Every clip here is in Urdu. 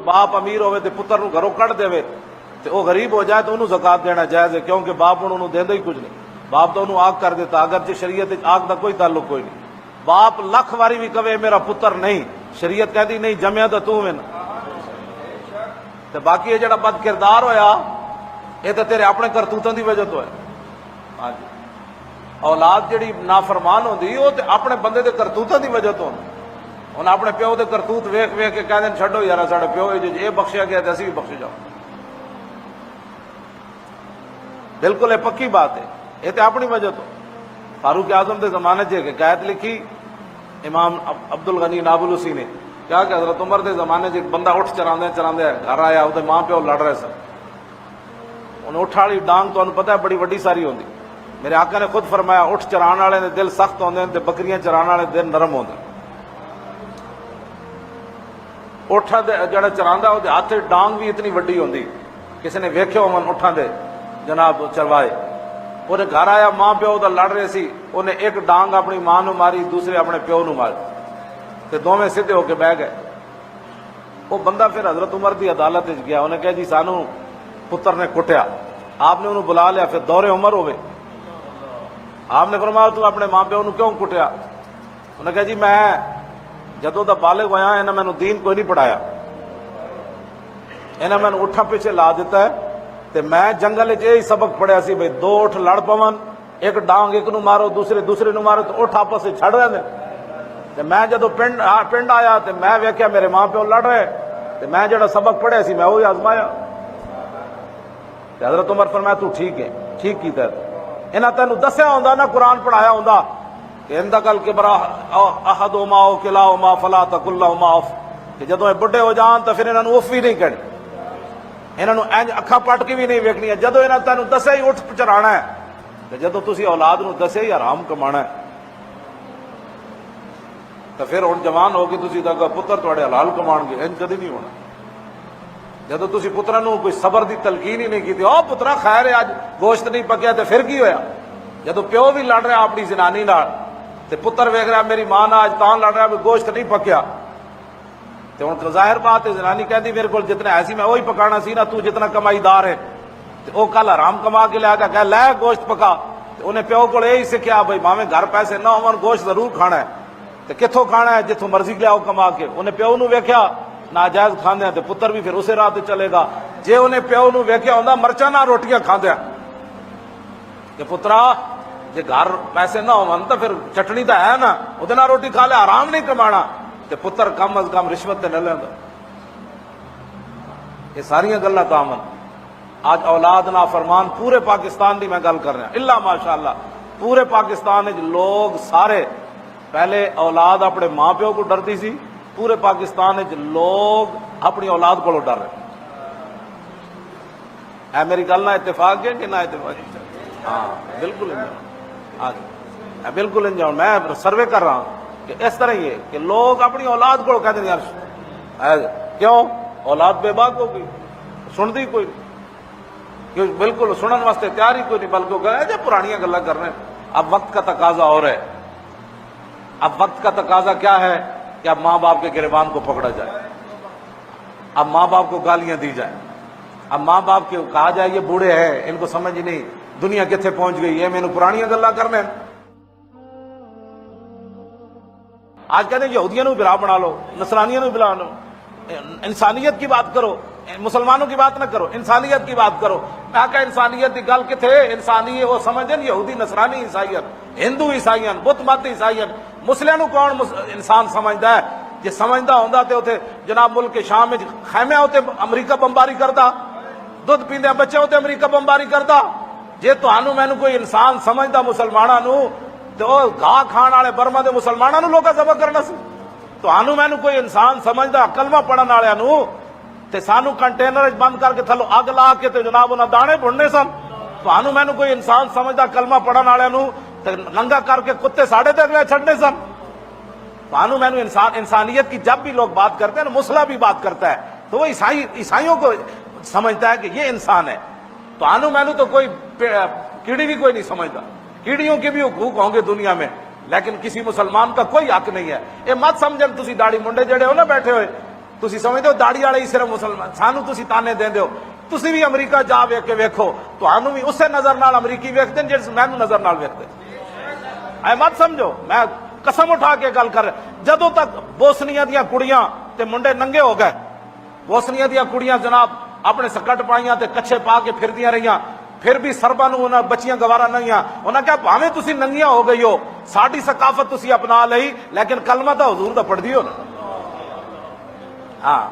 باپ امیر ہوئے تے پتر نو گھروں کٹ دے تے وہ غریب ہو جائے تو انہوں زکات دینا جائز ہے، کیونکہ باپ انہوں دیندا ہی کچھ نہیں، باپ تو انہوں آگ کر دیتا، اگرچہ شریعت آگ دا کوئی تعلق کوئی نہیں۔ باپ لکھ واری بھی کہے میرا پتر نہیں، شریعت کہتی نہیں جمیا تو تو میں تے باقی یہ جڑا بد کردار ہویا یہ تو تیرے اپنے کرتوتاں دی وجہ تو ہے۔ ہاں جی، اولاد جڑی نافرمان ہوندی وہ تے اپنے بندے دے کرتوتاں دی وجہ تو ہوندی۔ ہن اپنے پیو دے کرتوت ویکھ ویکھ کے کہندے چھڈو یار ساڈا پیو یہ بخشیا گیا تے اسی بھی بخش جاؤ۔ بالکل یہ پکی بات ہے، یہ تو اپنی وجہ تو۔ فاروق اعظم کے زمانے سے ایک قید لکھی امام عبد الغنی نابلسی نے، کیا کہ حضرت عمر کے زمانے سے ایک بندہ اٹھ چراندے گھر آیا، وہ ماں پیو لڑ رہے سن، انہیں اٹھ والی ڈانگ تو پتہ ہے بڑی وڈی ساری ہوندی۔ میرے آقا نے خود فرمایا اٹھ چران والے دے دل سخت ہوندے تے بکریاں چران والے دل نرم ہوندے۔ اٹھ جڑا چراندا وہ ہاتھ ڈانگ بھی اتنی وڈی ہوندی، کسی نے ویکھیا ہون اٹھاں دے جناب چروائے، انہیں گھر آیا ماں پیو دا لڑ رہے سی، انہیں ایک ڈانگ اپنی ماں نو ماری، دوسرے اپنے پیو نو ماری تے دونوں سیدھے ہو کے بہ گئے۔ وہ بندہ پھر حضرت عمر دی عدالت وچ گیا، انہیں کہا جی سانو پتر نے کٹیا، آپ نے انہوں بلا لیا، پھر دور عمر ہوئے، آپ نے فرمایا تو اپنے ماں پیو نو کیوں کٹیا؟ انہیں کہا جی میں جدوں دا بالغ ہویا انہاں مینوں دین کوئی نہیں پڑھایا، انہاں مینوں اٹھا پیچھے لا دیتا ہے تے میں جنگل یہی سبق پڑھیا سی بھئی دو اٹھ لڑ پون، ایک ڈانگ ایک نو مارو دوسرے نو مارو تو اٹھ آپس سے چھڑ رہے تے میں جدو پنڈ آیا تے میں ویکھیا میرے ماں پیو لڑ رہے تے میں جڑا سبق پڑھیا سی میں وہی آزمایا۔ تے حضرت عمر فرمایا تو ٹھیک ہے، ٹھیک کیتا ہے، انہاں تینوں دسیا ہوندا نا قرآن پڑھایا ہوندا کہ ان دکل کبرا احدہما او کلاہما فلا تقل لہما اف، کہ جدوں یہ بڈھے ہو جان تو پھر انہاں نوں اف بھی نہیں کہنی، انہاں نوں انج اکھاں پٹ کے بھی نہیں ویکھنی، جدوں انہاں تینوں دسیا ہی اٹھ چرانا ہے تے جدوں تسی اولاد نوں دسیا ہی حرام کمانا ہے تو پھر ہن جوان ہو کے تسی دا پتر تواڈے حلال کمان گے، انج کدی نہیں ہونا۔ جدوں تسی پتراں نوں کوئی صبر دی تلقین ہی نہیں کیتی، او پترا خیر ہے اج گوشت نہیں پکیا تے پھر کی ہویا؟ جدوں پیو بھی لڑ رہا اپنی زنانی نال تے پتر ویکھ رہا میری ماں نال اج تاں لڑ رہا بھی گوشت نہیں پکیا، تے ہن ظاہر بات ہے زنانی کہندی میرے کول جتنا ایسی میں وہی پکانا سی نا، تو جتنا کمائی دار ہے تے او کل حرام کما کے لیا کہ لے گوشت پکا، تے انہیں پیو کو یہی سکھیا بھائی ماویں گھر پیسے نہ ہون گوشت ضرور کھانا ہے، تے کتھوں کھانا ہے جتھوں مرضی لیاؤ کما کے۔ انہیں پیو نو ویکھیا ناجائز کھاندے تے پتر بھی پھر اسی راہ تے چلے گا۔ جے انہیں پیو نو ویکھیا ہوندا مرچاں نہ روٹیاں کھاندے کہ پترا جے گھر پیسے نہ ہون تو پھر چٹنی تو ہے نا، وہ نہ روٹی کھا لے، حرام نہیں کمانا، تے پتر کم از کم رشوت تے نہ لیندا۔ یہ ساریاں گلاں کامن آج اولاد نافرمان پورے پاکستان دی میں گل کر رہا الا ماشاءاللہ پورے پاکستان وچ لوگ سارے، پہلے اولاد اپنے ماں پیو کو ڈرتی سی، پورے پاکستان وچ لوگ اپنی اولاد کو ڈر رہے۔ اے میری گل نہ اتفاق ہے کہ نہ اتفاق؟ ہاں بالکل ہاں بالکل انجاؤ، میں سروے کر رہا ہوں کہ اس طرح ہی ہے کہ لوگ اپنی اولاد کو کہتے ہیں یار کیوں اولاد بے باک ہو گئی، سنتی کوئی نہیں، کیوں بالکل سنن واسطے تیار ہی کوئی نہیں، بلکہ کہ پرانیاں گلاں کر رہے ہیں۔ اب وقت کا تقاضا اور ہے، اب وقت کا تقاضا کیا ہے کہ اب ماں باپ کے گریبان کو پکڑا جائے، اب ماں باپ کو گالیاں دی جائیں، اب ماں باپ کو کہا جائے یہ بوڑھے ہیں ان کو سمجھ نہیں دنیا کتنے پہنچ گئی، یہ میں نے پرانیاں گلاں کرنے ہیں۔ آج کہتے ہیں یہودیاں نو برا بنا لو، نصرانیاں نو بنا لو، انسانیت کی بات کرو، مسلمانوں کی بات نہ کرو، انسانیت کی بات کرو۔ میں کہا انسانیت کی گل کتنے؟ انسانی وہ سمجھیں یہودی نصرانی عیسائیت، ہندو عیسائیت، بت مت عیسائیت، مسلمانوں نو کون انسان سمجھدا ہے؟ جے سمجھدا ہوندا تے اوتھے جناب ملک شام وچ خیمے اوتے امریکہ بمباری کردا، دودھ پیندے بچے اوتے امریکہ بمباری کردا۔ جے تانوں مینوں کوئی انسان سمجھدا مسلماناں نو تے او گاہ کھان والے برما دے مسلماناں نو لوکاں ذبح کرنا سی۔ تانوں مینوں کوئی انسان سمجھدا کلمہ پڑھن والےاں نو تے سانو کنٹینر وچ بند کر کے تھلو اگ لا کے تے جناب انہاں دانے بھننے سن۔ تانوں مینوں کوئی انسان سمجھدا کلمہ پڑھن والےاں نو تے ننگا کر کے کتے ساڑے تے اگلے چھڈنے سن۔ تانوں مینوں انسانیت کی جب بھی لوگ بات کرتے ہیں نا، مسلح بھی بات کرتا ہے تو وہ عیسائیوں کو سمجھتا ہے کہ یہ انسان ہے۔ تانوں مینوں تو کوئی کیڑی بھی کوئی نہیں سمجھتا، کیڑیوں کے بھی حقوق ہوں گے دنیا میں، لیکن کسی مسلمان کا کوئی حق نہیں ہے۔ یہ مت سمجھن تسی داڑھی منڈے جڑے ہو نا بیٹھے ہوئے ਤੁਸੀਂ ਸਮਝਦੇ ਹੋ ਦਾੜੀ ਵਾਲੇ ਹੀ ਸਿਰਫ ਮੁਸਲਮਾਨ, ਸਾਨੂੰ ਤੁਸੀਂ ਤਾਨੇ ਦਿੰਦੇ ਹੋ। ਤੁਸੀਂ ਵੀ ਅਮਰੀਕਾ ਜਾ ਵੇਖ ਕੇ ਵੇਖੋ, ਤੁਹਾਨੂੰ ਵੀ ਉਸੇ ਨਜ਼ਰ ਨਾਲ ਅਮਰੀਕੀ ਵੇਖਦੇ ਨੇ ਜਿਸ ਮੈਨੂੰ ਨਜ਼ਰ ਨਾਲ ਵੇਖਦੇ। ਐ ਮਤ ਸਮਝੋ, ਮੈਂ ਕਸਮ ਉਠਾ ਕੇ ਗੱਲ ਕਰ ਰਿਹਾ, ਜਦੋਂ ਤੱਕ ਬੋਸਨੀਆ ਦੀਆਂ ਕੁੜੀਆਂ ਤੇ ਮੁੰਡੇ ਨੰਗੇ ਹੋ ਗਏ, ਬੋਸਨੀਆ ਦੀਆਂ ਕੁੜੀਆਂ ਜਨਾਬ ਆਪਣੇ ਸਕਟ ਪਾਈਆਂ ਤੇ ਕੱਛੇ ਪਾ ਕੇ ਫਿਰਦੀਆਂ ਰਹੀਆਂ, ਫਿਰ ਵੀ ਸਰਬਾਂ ਨੂੰ ਉਹਨਾਂ ਬੱਚੀਆਂ ਗਵਾਰਾ ਨਹੀਂ ਆ। ਉਹਨਾਂ ਕਿਹਾ ਭਾਵੇਂ ਤੁਸੀਂ ਨੰਗੀਆਂ ਹੋ ਗਈ ਹੋ, ਸਾਡੀ ਸਕਾਫਤ ਤੁਸੀਂ ਅਪਣਾ ਲਈ, ਲੇਕਿਨ ਕਲਮਾ ਤਾਂ ਹਜ਼ੂਰ ਦਾ ਪੜ੍ਹਦੀ ਹੋ ਨਾ। ਹਾਂ,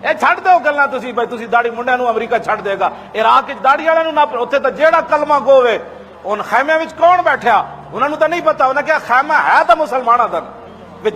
ਇਹ ਛੱਡ ਦਿਓ ਗੱਲਾਂ ਤੁਸੀਂ ਬਈ ਤੁਸੀਂ ਦਾੜੀ ਮੁੰਡਿਆਂ ਨੂੰ ਅਮਰੀਕਾ ਛੱਡ ਦੇਗਾ। ਇਰਾਕ ਵਿੱਚ ਦਾੜੀ ਵਾਲਿਆਂ ਨੂੰ ਨਾ, ਉੱਥੇ ਤਾਂ ਜਿਹੜਾ ਕਲਮਾ ਗੋਵੇ, ਉਨ ਖੈਮਿਆਂ ਵਿੱਚ ਕੌਣ ਬੈਠਿਆ ਉਹਨਾਂ ਨੂੰ ਤਾਂ ਨਹੀਂ ਪਤਾ। ਉਹਨਾਂ ਕਿਹਾ ਖੈਮਾ ਹੈ ਤਾਂ ਮੁਸਲਮਾਨਾਂ ਦਾ, ਵਿੱਚ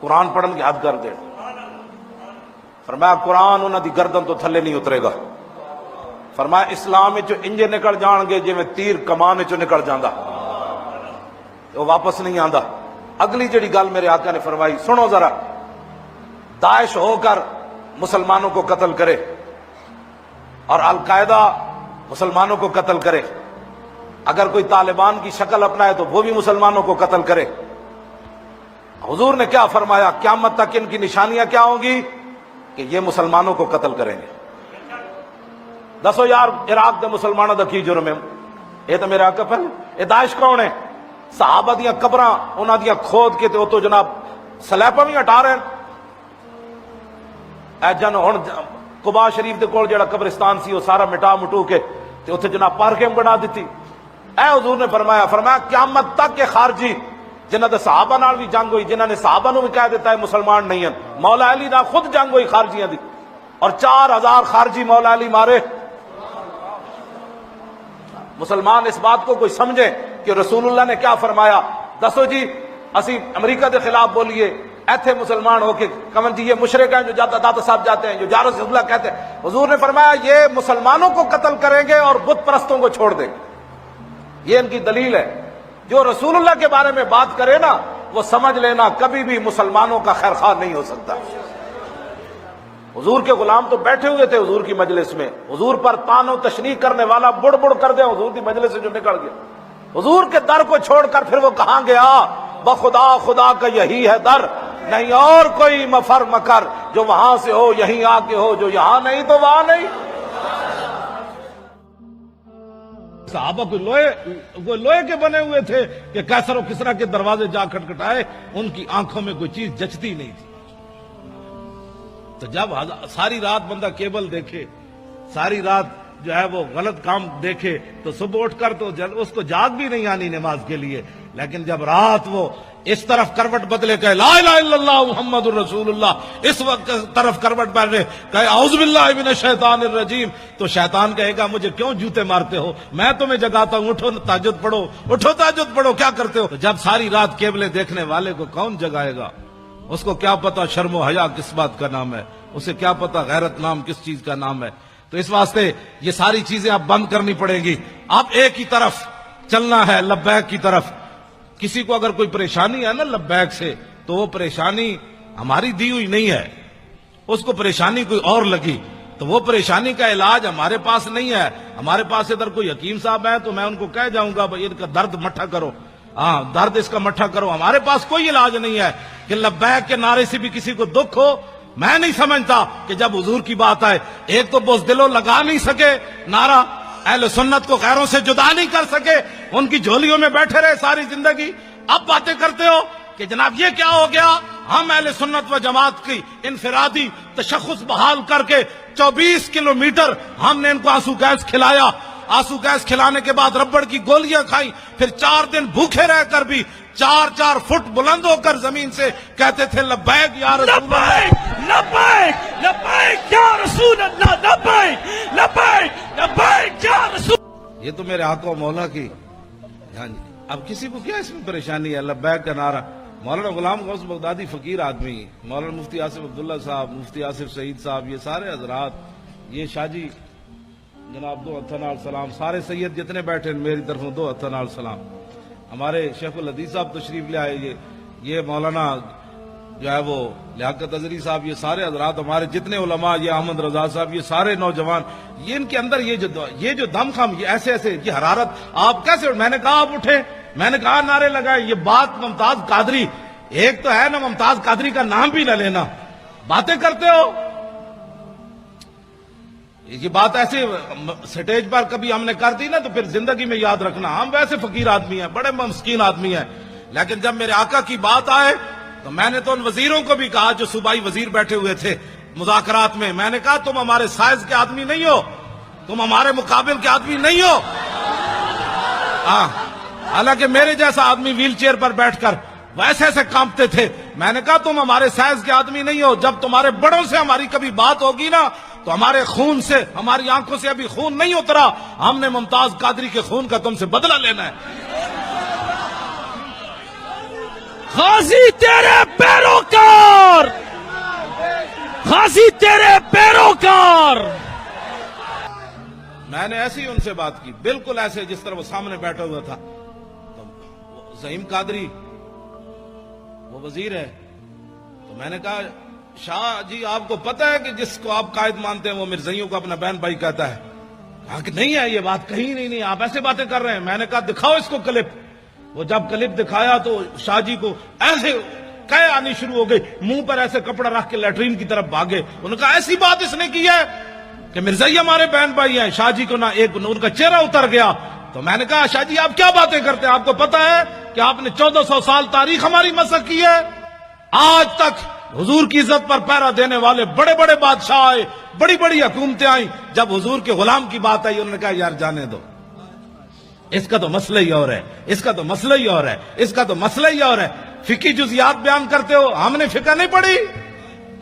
قرآن پڑھن کی حد کر دے. فرمایا قرآن انہاں دی گردن تو تھلے نہیں اترے گا. فرمایا اسلام وچ انجے نکل جان گے جویں تیر کمان وچوں نکل جاندا، وہ واپس نہیں آندا. اگلی جڑی گل میرے آقا نے فرمائی سنو ذرا، داعش ہو کر مسلمانوں کو قتل کرے اور القاعدہ مسلمانوں کو قتل کرے، اگر کوئی طالبان کی شکل اپنائے تو وہ بھی مسلمانوں کو قتل کرے. حضور نے کیا فرمایا؟ قیامت تک ان کی نشانیاں کیا ہوں گی؟ کہ یہ مسلمانوں کو قتل کریں گے. دسو یار عراق دے مسلمانوں دا کی جرم ہے؟ یہ تو میرے آقا پر یہ داعش کون ہے؟ صحابہ دیاں قبراں انہاں دیاں کھود کے تے تو جناب سلیپاں بھی ہٹا رہے ہیں. اے جن ہن قباء شریف دے کول جڑا قبرستان سی وہ سارا مٹا مٹو کے تے اوتھے جناب پارکنگ بنا دیتی. اے حضور نے فرمایا قیامت تک کے خارجی جنہاں دے صحابہ نال بھی جنگ ہوئی، جنہاں نے صحابہ نو بھی کہہ دیتا ہے مسلمان نہیں ہیں، مولا علی نال خود جنگ ہوئی خارجیاں دی اور 4000 خارجی مولا علی مارے. مسلمان اس بات کو کوئی سمجھے کہ رسول اللہ نے کیا فرمایا. دسو جی اسی امریکہ کے خلاف بولیے، ایتھے مسلمان ہو کے کمن جی یہ مشرک ہیں جو داتا صاحب جاتے ہیں، جو جا رسول اللہ کہتے ہیں. حضور نے فرمایا یہ مسلمانوں کو قتل کریں گے اور بت پرستوں کو چھوڑ دیں گے. یہ ان کی دلیل ہے. جو رسول اللہ کے بارے میں بات کرے نا وہ سمجھ لینا کبھی بھی مسلمانوں کا خیر خواہ نہیں ہو سکتا. حضور کے غلام تو بیٹھے ہوئے تھے حضور کی مجلس میں، حضور پر تان و تشریح کرنے والا بڑ بڑ کر دے حضور کی مجلس سے جو نکل گیا. حضور کے در کو چھوڑ کر پھر وہ کہاں گیا؟ بخدا خدا کا یہی ہے در، نہیں اور کوئی مفر مکر، جو وہاں سے ہو یہیں آ کے ہو، جو یہاں نہیں تو وہاں نہیں. صحابہ کوئی لوہے کے بنے ہوئے تھے کہ کیسر و کسرا کے دروازے جا کھٹکھٹائے، ان کی آنکھوں میں کوئی چیز جچتی نہیں تھی. تو جب ساری رات بندہ کیبل دیکھے، ساری رات جو ہے وہ غلط کام دیکھے تو صبح اٹھ کر تو اس کو جاگ بھی نہیں آنی نماز کے لیے. لیکن جب رات وہ اس طرف کروٹ بدلے کہ لا الہ الا اللہ محمد الرسول اللہ، اس وقت طرف کروٹ بدلے کہ اعوذ باللہ من الشیطان الرجیم، تو شیطان کہے گا مجھے کیوں جوتے مارتے ہو، میں تمہیں جگاتا ہوں، اٹھو تہجد پڑھو، اٹھو تہجد پڑھو، کیا کرتے ہو؟ جب ساری رات کیبلیں دیکھنے والے کو کون جگائے گا؟ اس کو کیا پتا شرم و حیا کس بات کا نام ہے، اسے کیا پتا غیرت نام کس چیز کا نام ہے. تو اس واسطے یہ ساری چیزیں اب بند کرنی پڑیں گی. اب ایک ہی طرف چلنا ہے، لبیک کی طرف. کسی کو اگر کوئی پریشانی ہے نا لبیک سے، تو وہ پریشانی ہماری دی ہوئی نہیں ہے، اس کو پریشانی کوئی اور لگی، تو وہ پریشانی کا علاج ہمارے پاس نہیں ہے. ہمارے پاس ادھر کوئی حکیم صاحب ہیں تو میں ان کو کہہ جاؤں گا بھائی ان کا درد مٹھا کرو، ہاں درد اس کا مٹھا کرو. ہمارے پاس کوئی علاج نہیں ہے کہ لبیک کے نعرے سے بھی کسی کو دکھ ہو. میں نہیں سمجھتا کہ جب حضور کی بات آئے، ایک تو بزدلو لگا نہیں سکے نعرہ، اہل سنت کو غیروں سے جدا نہیں کر سکے، ان کی جھولیوں میں بیٹھے رہے ساری زندگی. اب باتیں کرتے ہو کہ جناب یہ کیا ہو گیا؟ ہم اہل سنت و جماعت کی انفرادی تشخص بحال کر کے 24 کلومیٹر ہم نے ان کو آنسو گیس کھلایا. آنسو گیس کھلانے کے بعد ربڑ کی گولیاں کھائیں، پھر 4 دن بھوکے رہ کر بھی 4 فٹ بلند ہو کر زمین سے کہتے تھے لبیک یا رسول اللہ، لبیک لبیک یا رسول اللہ، لبیک لبیک لبیک یا رسول. یہ تو میرے آقا و مولا کی. ہاں جی اب کسی کو کیا اس میں پریشانی ہے؟ لبیک کا نعرہ. مولانا غلام غوث بغدادی فقیر آدمی، مولانا مفتی آصف عبداللہ صاحب، مفتی آصف سعید صاحب، یہ سارے حضرات، یہ شاہ جی جناب 2 ہتھاں نال سلام، سارے سید جتنے بیٹھے میری طرفوں 2 ہتھاں نال سلام. ہمارے شیخ الحدیث صاحب تشریف لے آئے، یہ مولانا جو ہے وہ لیاقت اظہری صاحب، یہ سارے حضرات ہمارے جتنے علماء، یہ احمد رضا صاحب، یہ سارے نوجوان، یہ ان کے اندر یہ جو دم خم، یہ ایسے یہ حرارت، آپ کیسے؟ میں نے کہا آپ اٹھے، میں نے کہا نعرے لگائے. یہ بات ممتاز قادری، ایک تو ہے نا ممتاز قادری کا نام بھی نہ لینا، باتیں کرتے ہو. یہ بات ایسے سٹیج پر کبھی ہم نے کر دی نا تو پھر زندگی میں یاد رکھنا. ہم ویسے فقیر آدمی ہیں، بڑے مسکین آدمی ہیں، لیکن جب میرے آقا کی بات آئے تو میں نے تو ان وزیروں کو بھی کہا جو صوبائی وزیر بیٹھے ہوئے تھے مذاکرات میں نے کہا تم ہمارے سائز کے آدمی نہیں ہو، تم ہمارے مقابل کے آدمی نہیں ہو. ہاں حالانکہ میرے جیسا آدمی ویل چیئر پر بیٹھ کر ویسے کانپتے تھے. میں نے کہا تم ہمارے سائز کے آدمی نہیں ہو، جب تمہارے بڑوں سے ہماری کبھی بات ہوگی نا تو ہمارے خون سے، ہماری آنکھوں سے ابھی خون نہیں اترا، ہم نے ممتاز قادری کے خون کا تم سے بدلہ لینا ہے. غازی تیرے پیروکار، غازی تیرے پیروکار. میں نے ایسے ہی ان سے بات کی، بالکل ایسے جس طرح وہ سامنے بیٹھا ہوا تھا. تو زعیم قادری وہ وزیر ہے، تو میں نے کہا شاہ جی آپ کو پتہ ہے کہ جس کو آپ قائد مانتے ہیں وہ مرزائیوں کو اپنا بہن بھائی کہتا ہے؟ کہا کہ نہیں ہے یہ بات، کہیں نہیں، آپ ایسے باتیں کر رہے ہیں. میں نے کہا دکھاؤ اس کو کلپ. وہ جب کلپ دکھایا تو شاہ جی کو ایسے کہے آنی شروع ہو گئی، منہ پر ایسے کپڑا رکھ کے لیٹرین کی طرف بھاگے. انہوں نے کہا ایسی بات اس نے کی ہے کہ مرزائی ہمارے بہن بھائی ہیں. شاہ جی کو نہ ایک ان کا چہرہ اتر گیا. تو میں نے کہا شاہ جی آپ کیا باتیں کرتے ہیں؟ آپ کو پتا ہے کہ آپ نے 1400 سال تاریخ ہماری مسخ کی ہے. آج تک حضور کی عزت پر پہرا دینے والے بڑے بڑے بادشاہ آئے، بڑی بڑی حکومتیں آئیں، جب حضور کے غلام کی بات آئی انہوں نے کہا یار جانے دو، اس کا تو مسئلہ ہی اور ہے، اس کا تو مسئلہ ہی اور ہے، اس کا تو مسئلہ ہی اور ہے. فقہی جزیات بیان کرتے ہو، ہم نے فقہ نہیں پڑھی،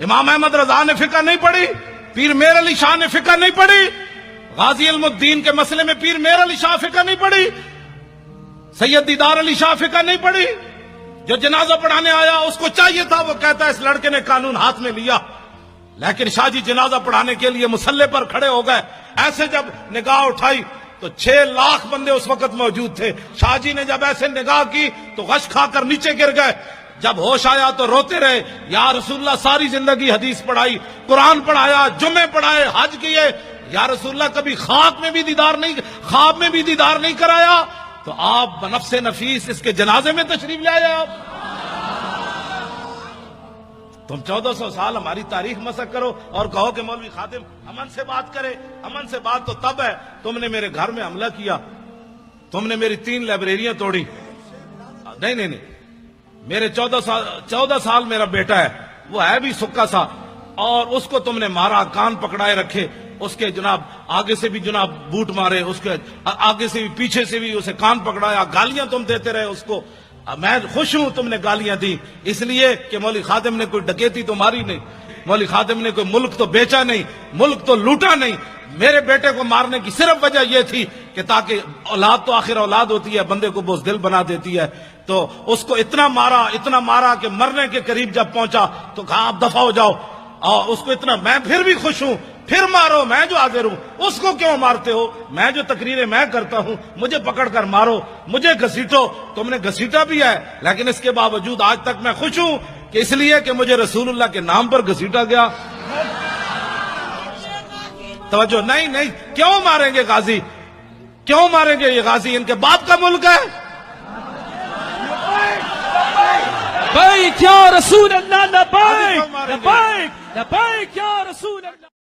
امام احمد رضا نے فقہ نہیں پڑھی، پیر میر علی شاہ نے فقہ نہیں پڑھی، غازی علم الدین کے مسئلے میں پیر میر علی شاہ فقہ نہیں پڑھی، سید دیدار علی شاہ فقہ نہیں پڑھی. جو جنازہ پڑھانے آیا اس کو چاہیے تھا، وہ کہتا ہے اس لڑکے نے قانون ہاتھ میں لیا، لیکن شاہ جی جنازہ پڑھانے کے لیے مسلح پر کھڑے ہو گئے. ایسے جب نگاہ اٹھائی تو 6 لاکھ بندے اس وقت موجود تھے. شاہ جی نے جب ایسے نگاہ کی تو غش کھا کر نیچے گر گئے. جب ہوش آیا تو روتے رہے. یا رسول اللہ ساری زندگی حدیث پڑھائی، قرآن پڑھایا، جمعے پڑھائے، حج کیے، یا رسول اللہ کبھی خواب میں بھی دیدار نہیں کرایا. تو آپ بنفس نفیس اس کے جنازے میں تشریف لے آئے. آپ تم 1400 سال ہماری تاریخ مسخ کرو اور کہو کہ مولوی خادم امن سے بات کرے. امن سے بات تو تب ہے تم نے میرے گھر میں حملہ کیا، تم نے میری 3 لائبریریاں توڑی. نہیں، میرے 14 سال میرا بیٹا ہے، وہ ہے بھی سکا سا، اور اس کو تم نے مارا، کان پکڑائے رکھے، اس کے جناب آگے سے بھی جناب بوٹ مارے، اس کے آگے سے بھی پیچھے سے بھی اسے کان پکڑایا، گالیاں تم دیتے رہے اس کو. میں خوش ہوں تم نے گالیاں دی، اس لیے کہ مولوی خادم نے کوئی ڈکیتی تو ماری نہیں، مولوی خادم نے کوئی ملک تو بیچا نہیں، ملک تو لوٹا نہیں. میرے بیٹے کو مارنے کی صرف وجہ یہ تھی کہ تاکہ اولاد تو آخر اولاد ہوتی ہے، بندے کو بزدل بنا دیتی ہے. تو اس کو اتنا مارا کہ مرنے کے قریب جب پہنچا تو کہا آپ دفع ہو جاؤ. اور اس کو اتنا، میں پھر بھی خوش ہوں، پھر مارو، میں جو حاضر ہوں. اس کو کیوں مارتے ہو؟ میں جو تقریریں میں کرتا ہوں، مجھے پکڑ کر مارو، مجھے گھسیٹو. تم نے گھسیٹا بھی ہے، لیکن اس کے باوجود آج تک میں خوش ہوں کہ اس لیے کہ مجھے رسول اللہ کے نام پر گھسیٹا گیا. توجہ نہیں، کیوں ماریں گے غازی؟ کیوں ماریں گے یہ غازی؟ ان کے باپ کا ملک ہے. لبیک یا رسول اللہ، لبیک لبیک لبیک یا رسول اللہ.